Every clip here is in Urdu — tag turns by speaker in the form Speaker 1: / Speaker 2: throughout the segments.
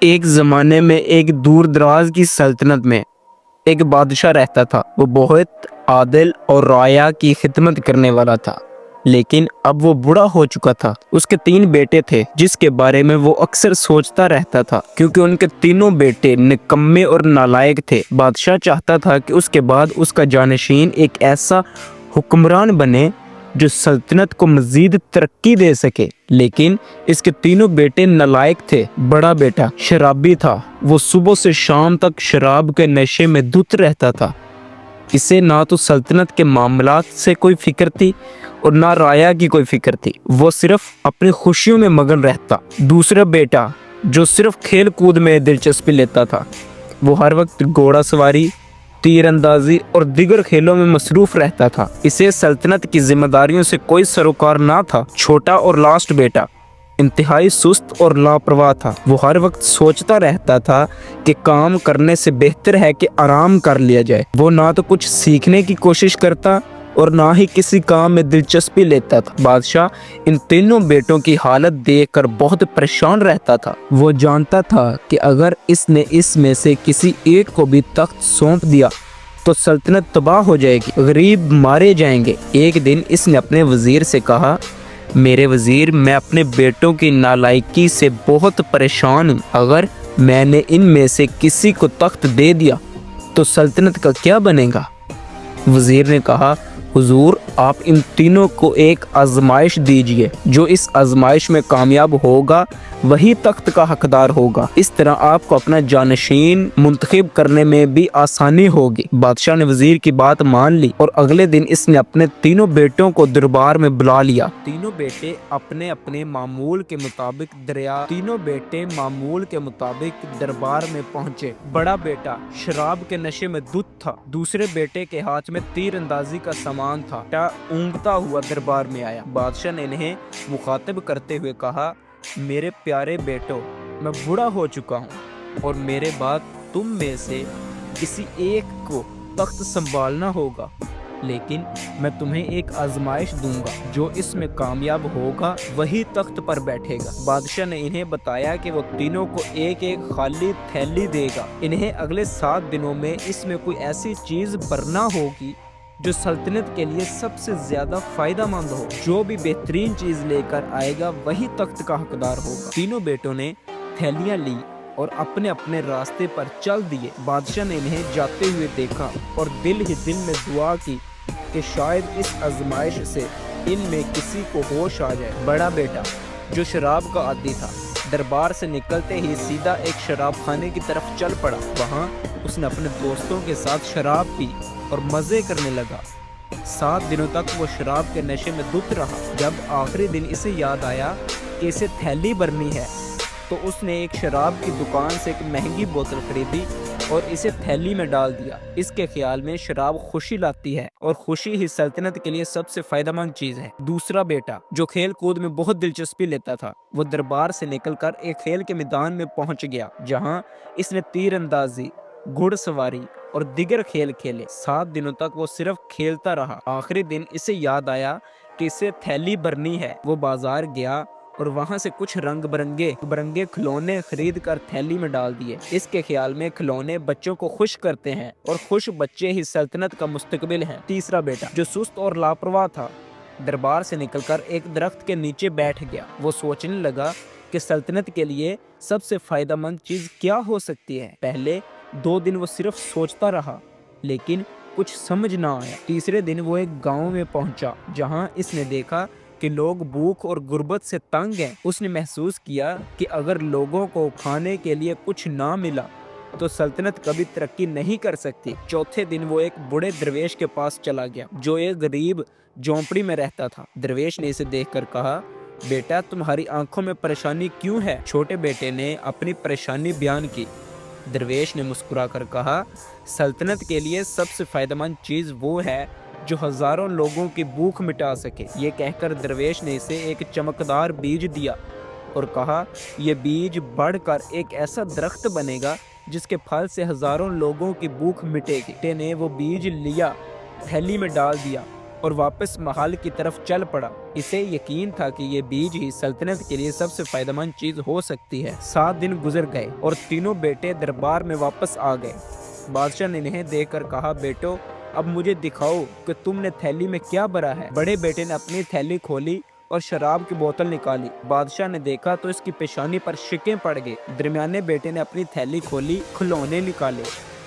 Speaker 1: ایک زمانے میں ایک دور دراز کی سلطنت میں ایک بادشاہ رہتا تھا۔ وہ بہت عادل اور رعایا کی خدمت کرنے والا تھا، لیکن اب وہ بوڑھا ہو چکا تھا۔ اس کے 3 بیٹے تھے جس کے بارے میں وہ اکثر سوچتا رہتا تھا، کیونکہ ان کے تینوں بیٹے نکمے اور نالائق تھے۔ بادشاہ چاہتا تھا کہ اس کے بعد اس کا جانشین ایک ایسا حکمران بنے جو سلطنت کو مزید ترقی دے سکے، لیکن اس کے تینوں بیٹے نالائق تھے۔ بڑا بیٹا شرابی تھا، وہ صبح سے شام تک شراب کے نشے میں دھت رہتا تھا۔ اسے نہ تو سلطنت کے معاملات سے کوئی فکر تھی اور نہ رعایا کی کوئی فکر تھی، وہ صرف اپنی خوشیوں میں مگن رہتا۔ دوسرا بیٹا جو صرف کھیل کود میں دلچسپی لیتا تھا، وہ ہر وقت گھوڑا سواری، تیر اندازی اور دیگر کھیلوں میں مصروف رہتا تھا۔ اسے سلطنت کی ذمہ داریوں سے کوئی سروکار نہ تھا۔ چھوٹا اور لاسٹ بیٹا انتہائی سست اور لاپرواہ تھا۔ وہ ہر وقت سوچتا رہتا تھا کہ کام کرنے سے بہتر ہے کہ آرام کر لیا جائے۔ وہ نہ تو کچھ سیکھنے کی کوشش کرتا اور نہ ہی کسی کام میں دلچسپی لیتا تھا۔ بادشاہ ان تینوں بیٹوں کی حالت دیکھ کر بہت پریشان رہتا تھا۔ وہ جانتا تھا کہ اگر اس نے اس میں سے کسی ایک کو بھی تخت سونپ دیا تو سلطنت تباہ ہو جائے گی، غریب مارے جائیں گے۔ ایک دن اس نے اپنے وزیر سے کہا، میرے وزیر، میں اپنے بیٹوں کی نالائکی سے بہت پریشان ہوں۔ اگر میں نے ان میں سے کسی کو تخت دے دیا تو سلطنت کا کیا بنے گا؟ وزیر نے کہا، حضور، آپ ان تینوں کو ایک آزمائش دیجئے، جو اس آزمائش میں کامیاب ہوگا وہی تخت کا حقدار ہوگا۔ اس طرح آپ کو اپنا جانشین منتخب کرنے میں بھی آسانی ہوگی۔ بادشاہ نے وزیر کی بات مان لی اور اگلے دن اس نے اپنے تینوں بیٹوں کو دربار میں بلا لیا۔ تینوں بیٹے اپنے اپنے معمول کے مطابق دربار میں پہنچے۔ بڑا بیٹا شراب کے نشے میں دھت تھا، دوسرے بیٹے کے ہاتھ میں تیر اندازی کا سامان تھا۔ اونگتا ہوا دربار میں آیا۔ بادشاہ نے انہیں مخاطب کرتے ہوئے کہا، میرے پیارے بیٹو، میں بوڑھا ہو چکا ہوں اور میرے بعد تم میں سے کسی ایک کو تخت سنبھالنا ہوگا، لیکن میں تمہیں ایک آزمائش دوں گا، جو اس میں کامیاب ہوگا وہی تخت پر بیٹھے گا۔ بادشاہ نے انہیں بتایا کہ وہ تینوں کو ایک ایک خالی تھیلی دے گا۔ انہیں اگلے 7 دنوں میں اس میں کوئی ایسی چیز بھرنا ہوگی جو سلطنت کے لیے سب سے زیادہ فائدہ مند ہو۔ جو بھی بہترین چیز لے کر آئے گا وہی تخت کا حقدار ہوگا۔ تینوں بیٹوں نے تھیلیاں لی اور اپنے اپنے راستے پر چل دیے۔ بادشاہ نے انہیں جاتے ہوئے دیکھا اور دل ہی دل میں دعا کی کہ شاید اس آزمائش سے ان میں کسی کو ہوش آ جائے۔ بڑا بیٹا جو شراب کا عادی تھا، دربار سے نکلتے ہی سیدھا ایک شراب خانے کی طرف چل پڑا۔ وہاں اس نے اپنے دوستوں کے ساتھ شراب پی اور مزے کرنے لگا۔ 7 دنوں تک وہ شراب کے نشے میں دھت رہا۔ جب آخری دن اسے یاد آیا کہ اسے تھیلی بھرنی ہے تو اس نے ایک شراب کی دکان سے ایک مہنگی بوتل خریدی اور اسے تھیلی میں ڈال دیا۔ اس کے خیال میں شراب خوشی لاتی ہے اور خوشی ہی سلطنت کے لیے سب سے فائدہ مند چیز ہے۔ دوسرا بیٹا جو کھیل کود میں بہت دلچسپی لیتا تھا، وہ دربار سے نکل کر ایک کھیل کے میدان میں پہنچ گیا، جہاں اس نے تیر اندازی، گھڑ سواری اور دیگر کھیل کھیلے۔ 7 دنوں تک وہ صرف کھیلتا رہا۔ آخری دن اسے یاد آیا کہ اسے تھیلی بھرنی ہے۔ وہ بازار گیا اور وہاں سے کچھ رنگ برنگے کھلونے خرید کر تھیلی میں ڈال دیے۔ اس کے خیال میں کھلونے بچوں کو خوش کرتے ہیں اور خوش بچے ہی سلطنت کا مستقبل ہیں۔ تیسرا بیٹا جو سست اور لاپرواہ تھا، دربار سے نکل کر ایک درخت کے نیچے بیٹھ گیا۔ وہ سوچنے لگا کہ سلطنت کے لیے سب سے فائدہ مند چیز کیا ہو سکتی ہے۔ پہلے 2 دن وہ صرف سوچتا رہا، لیکن کچھ سمجھ نہ آیا۔ تیسرے دن وہ ایک گاؤں میں پہنچا، جہاں اس نے دیکھا کہ لوگ بھوک اور غربت سے تنگ ہیں۔ اس نے محسوس کیا کہ اگر لوگوں کو کھانے کے لیے کچھ نہ ملا تو سلطنت کبھی ترقی نہیں کر سکتی۔ چوتھے دن وہ ایک بوڑھے درویش کے پاس چلا گیا، جو ایک غریب جھونپڑی میں رہتا تھا۔ درویش نے اسے دیکھ کر کہا، بیٹا، تمہاری آنکھوں میں پریشانی کیوں ہے؟ چھوٹے بیٹے نے اپنی پریشانی بیان کی۔ درویش نے مسکرا کر کہا، سلطنت کے لیے سب سے فائدہ مند چیز وہ ہے جو ہزاروں لوگوں کی بھوک مٹا سکے۔ یہ کہہ کر درویش نے اسے ایک چمکدار بیج دیا اور کہا، یہ بیج بڑھ کر ایک ایسا درخت بنے گا جس کے پھل سے ہزاروں لوگوں کی بھوک مٹے گی۔ بیٹے نے وہ بیج لیا، تھیلی میں ڈال دیا اور واپس محل کی طرف چل پڑا۔ اسے یقین تھا کہ یہ بیج ہی سلطنت کے لیے سب سے فائدہ مند چیز ہو سکتی ہے۔ 7 دن گزر گئے اور تینوں بیٹے دربار میں واپس آ گئے۔ بادشاہ نے انہیں دیکھ کر کہا، بیٹو اب مجھے دکھاؤ کہ تم نے تھیلی میں کیا بھرا ہے۔ بڑے بیٹے نے اپنی تھیلی کھولی اور شراب کی بوتل نکالی۔ بادشاہ نے دیکھا تو اس کی پیشانی پر شکیں پڑ گئے۔ درمیانے بیٹے نے اپنی تھیلی کھولی، کھلونے نکالے۔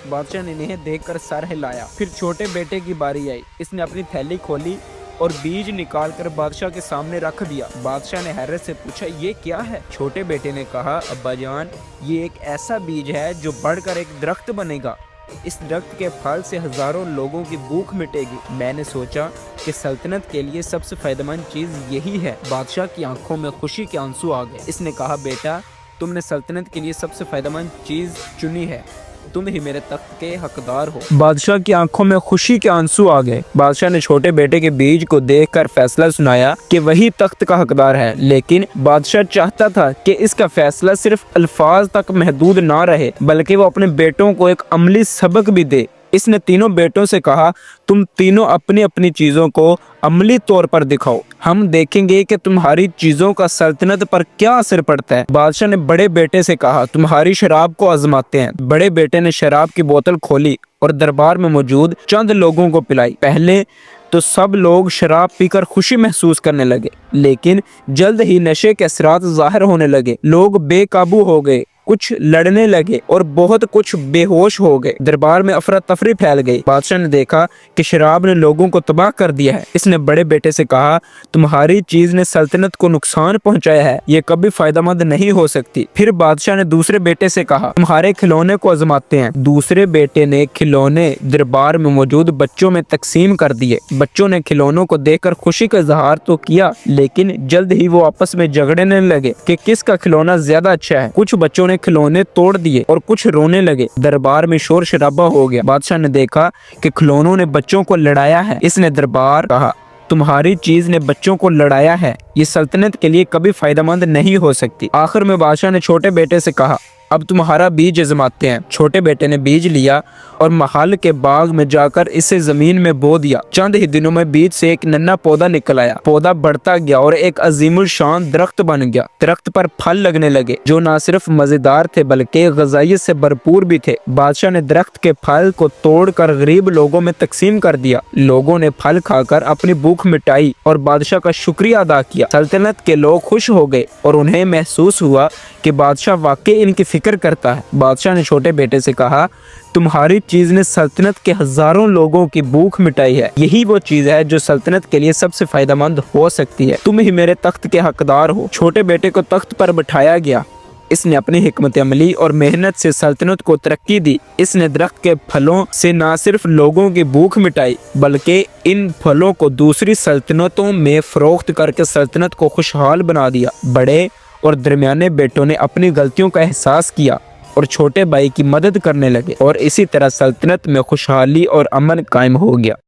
Speaker 1: بادشاہ نے انہیں دیکھ کر سر ہلایا۔ پھر چھوٹے بیٹے کی باری آئی۔ اس نے اپنی تھیلی کھولی اور بیج نکال کر بادشاہ کے سامنے رکھ دیا۔ بادشاہ نے حیرت سے پوچھا، یہ کیا ہے؟ چھوٹے بیٹے نے کہا، ابا جان یہ ایک ایسا بیج ہے جو بڑھ کر ایک درخت بنے گا۔ اس درخت کے پھل سے ہزاروں لوگوں کی بھوک مٹے گی۔ میں نے سوچا کہ سلطنت کے لیے سب سے فائدہ مند چیز یہی ہے۔ بادشاہ کی آنکھوں میں خوشی کے آنسو آ گئے۔ اس نے کہا، بیٹا تم نے سلطنت کے لیے سب سے فائدہ مند چیز چنی ہے، تم ہی میرے تخت کے حقدار ہو۔ بادشاہ کی آنکھوں میں خوشی کے آنسو آ گئے۔ بادشاہ نے چھوٹے بیٹے کے بیج کو دیکھ کر فیصلہ سنایا کہ وہی تخت کا حقدار ہے، لیکن بادشاہ چاہتا تھا کہ اس کا فیصلہ صرف الفاظ تک محدود نہ رہے بلکہ وہ اپنے بیٹوں کو ایک عملی سبق بھی دے۔ اس نے تینوں بیٹوں سے کہا، تم تینوں اپنی اپنی چیزوں کو عملی طور پر دکھاؤ، ہم دیکھیں گے کہ تمہاری چیزوں کا سلطنت پر کیا اثر پڑتا ہے۔ بادشاہ نے بڑے بیٹے سے کہا، تمہاری شراب کو آزماتے ہیں۔ بڑے بیٹے نے شراب کی بوتل کھولی اور دربار میں موجود چند لوگوں کو پلائی۔ پہلے تو سب لوگ شراب پی کر خوشی محسوس کرنے لگے، لیکن جلد ہی نشے کے اثرات ظاہر ہونے لگے۔ لوگ بے قابو ہو گئے، کچھ لڑنے لگے اور بہت کچھ بے ہوش ہو گئے۔ دربار میں افراتفری پھیل گئی۔ بادشاہ نے دیکھا کہ شراب نے لوگوں کو تباہ کر دیا ہے۔ اس نے بڑے بیٹے سے کہا، تمہاری چیز نے سلطنت کو نقصان پہنچایا ہے، یہ کبھی فائدہ مند نہیں ہو سکتی۔ پھر بادشاہ نے دوسرے بیٹے سے کہا، تمہارے کھلونے کو آزماتے ہیں۔ دوسرے بیٹے نے کھلونے دربار میں موجود بچوں میں تقسیم کر دیے۔ بچوں نے کھلونوں کو دیکھ کر خوشی کا اظہار تو کیا، لیکن جلد ہی وہ آپس میں جھگڑنے لگے کہ کس کا کھلونا زیادہ اچھا ہے۔ کچھ بچوں نے کھلونے توڑ دیے اور کچھ رونے لگے۔ دربار میں شور شرابہ ہو گیا۔ بادشاہ نے دیکھا کہ کھلونوں نے بچوں کو لڑایا ہے۔ اس نے دربار کہا، تمہاری چیز نے بچوں کو لڑایا ہے، یہ سلطنت کے لیے کبھی فائدہ مند نہیں ہو سکتی۔ آخر میں بادشاہ نے چھوٹے بیٹے سے کہا، اب تمہارا بیج آزماتے ہیں۔ چھوٹے بیٹے نے بیج لیا اور محل کے باغ میں جا کر اسے زمین میں بو دیا۔ چند ہی دنوں میں بیج سے ایک ننھا پودا نکل آیا۔ پودا بڑھتا گیا اور ایک عظیم الشان درخت بن گیا۔ درخت پر پھل لگنے لگے جو نہ صرف مزیدار تھے بلکہ غذائیت سے بھرپور بھی تھے۔ بادشاہ نے درخت کے پھل کو توڑ کر غریب لوگوں میں تقسیم کر دیا۔ لوگوں نے پھل کھا کر اپنی بھوک مٹائی اور بادشاہ کا شکریہ ادا کیا۔ سلطنت کے لوگ خوش ہو گئے اور انہیں محسوس ہوا کہ بادشاہ واقعی ان کی فکر کرتا ہے۔ بادشاہ نے چھوٹے بیٹے سے کہا، تمہاری چیز نے سلطنت کے ہزاروں لوگوں کی بھوک مٹائی ہے، یہی وہ چیز ہے جو سلطنت کے لیے سب سے فائدہ مند ہو سکتی ہے، تم ہی میرے تخت کے حقدار ہو۔ چھوٹے بیٹے کو تخت پر بٹھایا گیا۔ اس نے اپنی حکمت عملی اور محنت سے سلطنت کو ترقی دی۔ اس نے درخت کے پھلوں سے نہ صرف لوگوں کی بھوک مٹائی بلکہ ان پھلوں کو دوسری سلطنتوں میں فروخت کر کے سلطنت کو خوشحال بنا دیا۔ بڑے اور درمیانے بیٹوں نے اپنی غلطیوں کا احساس کیا اور چھوٹے بھائی کی مدد کرنے لگے، اور اسی طرح سلطنت میں خوشحالی اور امن قائم ہو گیا۔